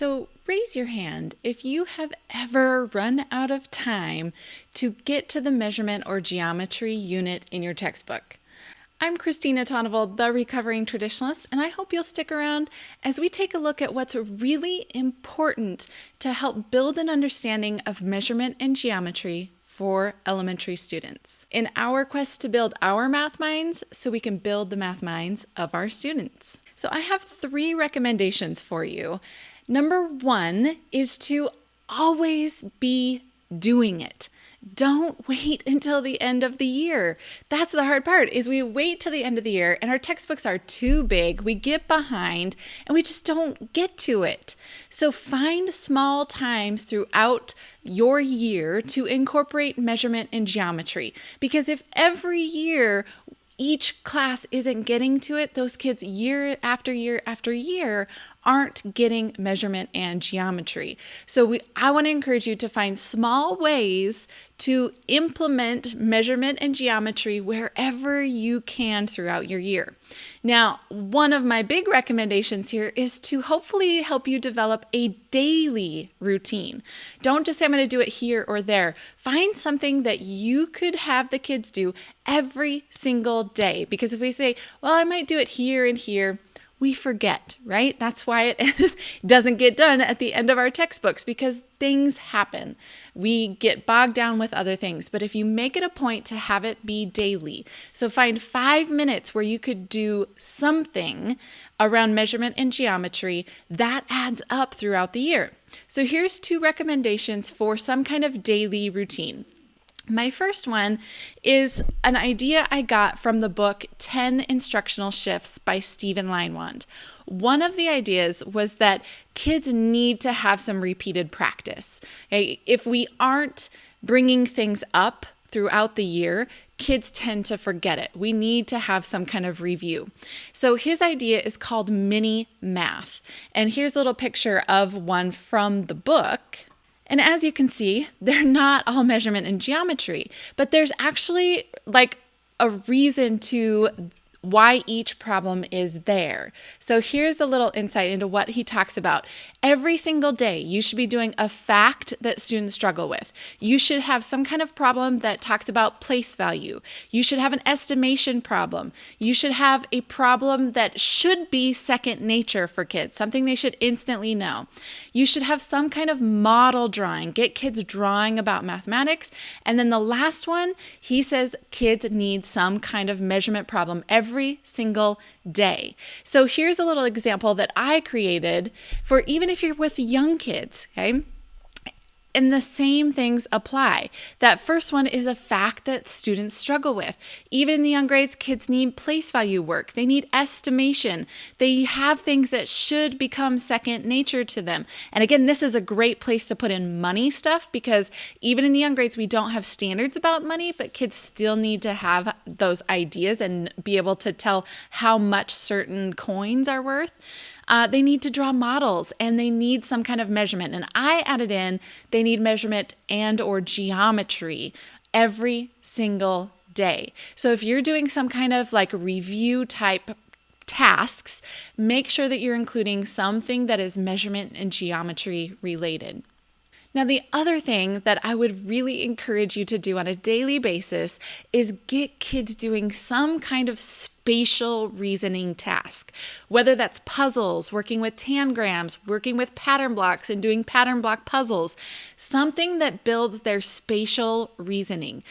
So raise your hand if you have ever run out of time to get to the measurement or geometry unit in your textbook. I'm Christina Tonnevold, the Recovering Traditionalist, and I hope you'll stick around as we take a look at what's really important to help build an understanding of measurement and geometry for elementary students in our quest to build our math minds so we can build the math minds of our students. So I have 3 recommendations for you. Number 1 is to always be doing it. Don't wait until the end of the year. That's the hard part, is we wait till the end of the year and our textbooks are too big, we get behind, and we just don't get to it. So find small times throughout your year to incorporate measurement and geometry. Because if every year each class isn't getting to it, those kids year after year after year aren't getting measurement and geometry. So I want to encourage you to find small ways to implement measurement and geometry wherever you can throughout your year. Now, one of my big recommendations here is to hopefully help you develop a daily routine. Don't just say, I'm going to do it here or there. Find something that you could have the kids do every single day. Because if we say, well, I might do it here and here, we forget, right? That's why it doesn't get done at the end of our textbooks, because things happen. We get bogged down with other things. But if you make it a point to have it be daily, so find 5 minutes where you could do something around measurement and geometry, that adds up throughout the year. So here's 2 recommendations for some kind of daily routine. My first one is an idea I got from the book 10 Instructional Shifts by Stephen Leinwand. One of the ideas was that kids need to have some repeated practice. Okay? If we aren't bringing things up throughout the year, kids tend to forget it. We need to have some kind of review. So his idea is called mini math. And here's a little picture of one from the book. And as you can see, they're not all measurement and geometry, but there's actually like a reason to why each problem is there. So here's a little insight into what he talks about. Every single day, you should be doing a fact that students struggle with. You should have some kind of problem that talks about place value. You should have an estimation problem. You should have a problem that should be second nature for kids, something they should instantly know. You should have some kind of model drawing. Get kids drawing about mathematics. And then the last one, he says kids need some kind of measurement problem every single day. So here's a little example that I created for even if you're with young kids, okay? And the same things apply. That first one is a fact that students struggle with. Even in the young grades, kids need place value work. They need estimation. They have things that should become second nature to them. And again, this is a great place to put in money stuff, because even in the young grades, we don't have standards about money, but kids still need to have those ideas and be able to tell how much certain coins are worth. They need to draw models, and they need some kind of measurement. And I added in, they need measurement and or geometry every single day. So if you're doing some kind of like review type tasks, make sure that you're including something that is measurement and geometry related. Now, the other thing that I would really encourage you to do on a daily basis is get kids doing some kind of spatial reasoning task, whether that's puzzles, working with tangrams, working with pattern blocks and doing pattern block puzzles, something that builds their spatial reasoning.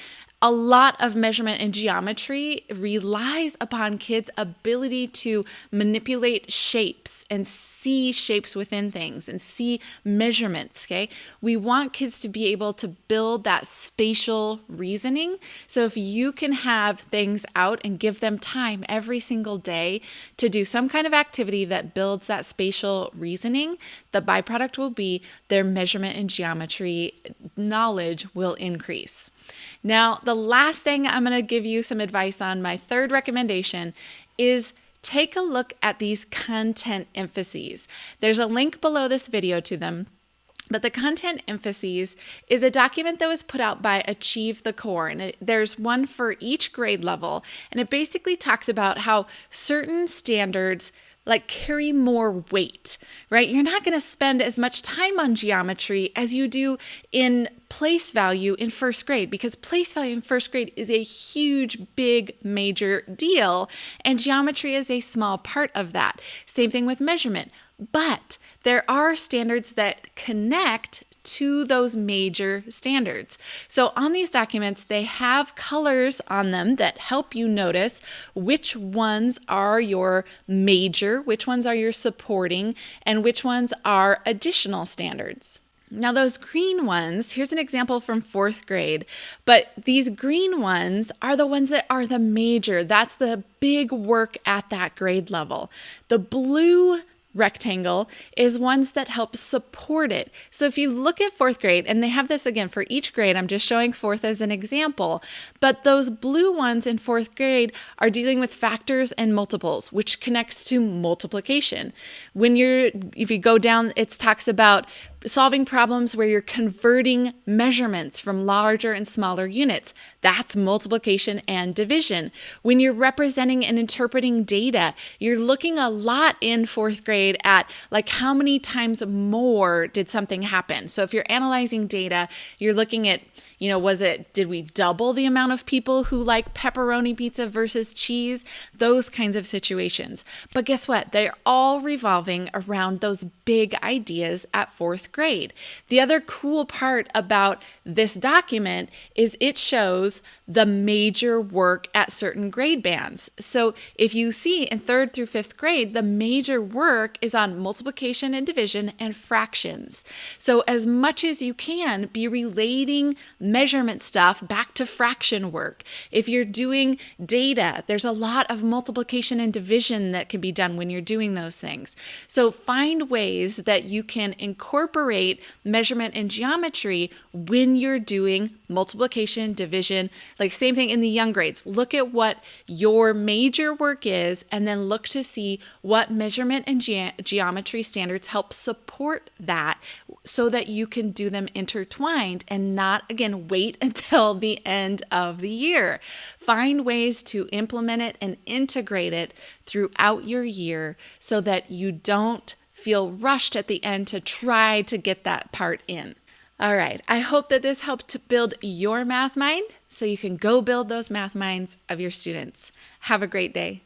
A lot of measurement and geometry relies upon kids' ability to manipulate shapes and see shapes within things and see measurements, okay? We want kids to be able to build that spatial reasoning. So if you can have things out and give them time every single day to do some kind of activity that builds that spatial reasoning, the byproduct will be their measurement and geometry knowledge will increase. Now, the last thing I'm going to give you some advice on, my third recommendation, is take a look at these content emphases. There's a link below this video to them. But the content emphases is a document that was put out by Achieve the Core, and there's one for each grade level, and it basically talks about how certain standards like carry more weight, right? You're not going to spend as much time on geometry as you do in place value in first grade, because place value in first grade is a huge, big, major deal, and geometry is a small part of that. Same thing with measurement. But there are standards that connect to those major standards. So on these documents, they have colors on them that help you notice which ones are your major, which ones are your supporting, and which ones are additional standards. Now those green ones, here's an example from fourth grade, but these green ones are the ones that are the major. That's the big work at that grade level. The blue rectangle is ones that help support it. So if you look at fourth grade, and they have this again for each grade, I'm just showing fourth as an example, but those blue ones in fourth grade are dealing with factors and multiples, which connects to multiplication. If you go down, it talks about solving problems where you're converting measurements from larger and smaller units. That's multiplication and division. When you're representing and interpreting data, you're looking a lot in fourth grade at like how many times more did something happen. So if you're analyzing data, you're looking at, did we double the amount of people who like pepperoni pizza versus cheese? Those kinds of situations. But guess what? They're all revolving around those big ideas at fourth grade. The other cool part about this document is it shows the major work at certain grade bands. So if you see in third through fifth grade, the major work is on multiplication and division and fractions. So as much as you can, be relating measurement stuff back to fraction work. If you're doing data, there's a lot of multiplication and division that can be done when you're doing those things. So find ways that you can incorporate measurement and geometry when you're doing multiplication, division, like same thing in the young grades. Look at what your major work is, and then look to see what measurement and geometry standards help support that so that you can do them intertwined and not, again, wait until the end of the year. Find ways to implement it and integrate it throughout your year so that you don't feel rushed at the end to try to get that part in. All right, I hope that this helped to build your math mind so you can go build those math minds of your students. Have a great day.